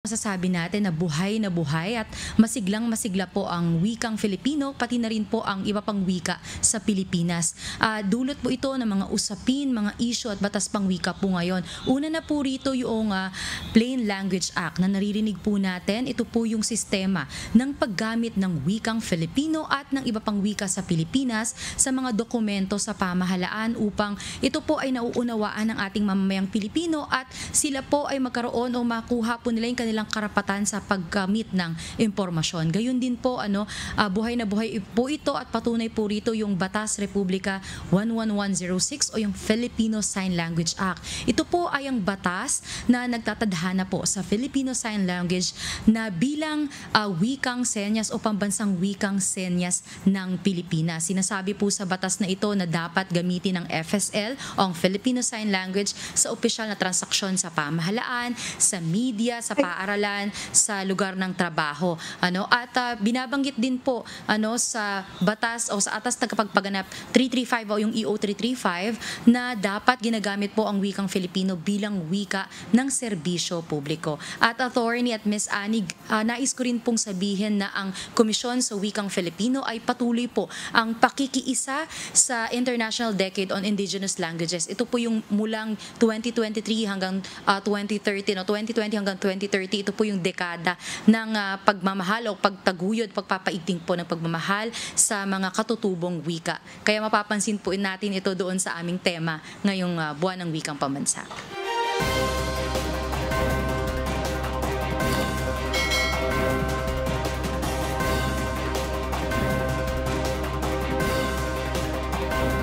Masasabi natin na buhay at masiglang-masigla po ang wikang Filipino, pati na rin po ang iba pang wika sa Pilipinas. Dulot po ito ng mga usapin, mga issue at batas pang wika po ngayon. Una na po rito yung Plain Language Act na naririnig po natin. Ito po yung sistema ng paggamit ng wikang Filipino at ng iba pang wika sa Pilipinas sa mga dokumento sa pamahalaan upang ito po ay nauunawaan ng ating mamamayang Pilipino at sila po ay magkaroon o makuha po nila yung kanilang karapatan sa paggamit ng impormasyon. Gayun din po buhay na buhay po ito at patunay po rito yung Batas Republika 11106 o yung Filipino Sign Language Act. Ito po ay ang batas na nagtatadhana po sa Filipino Sign Language na bilang wikang senyas o pambansang wikang senyas ng Pilipinas. Sinasabi po sa batas na ito na dapat gamitin ng FSL o ang Filipino Sign Language sa opisyal na transaksyon sa pamahalaan, sa media, sa paaralan, sa lugar ng trabaho. At binabanggit din po sa batas o sa atas tagapagpaganap 335 o yung EO 335 na dapat ginagamit po ang wikang Filipino bilang wika ng serbisyo publiko. At Attorney at Ms. Anig, nais ko rin pong sabihin na ang Komisyon sa Wikang Filipino ay patuloy po ang pakikiisa sa International Decade on Indigenous Languages. Ito po yung mulang 2023 hanggang 2030 o 2020 hanggang 2030. Ito po yung dekada ng pagmamahal o pagtaguyod, pagpapaigting po ng pagmamahal sa mga katutubong wika. Kaya mapapansin po natin ito doon sa aming tema ngayong buwan ng wikang pambansa.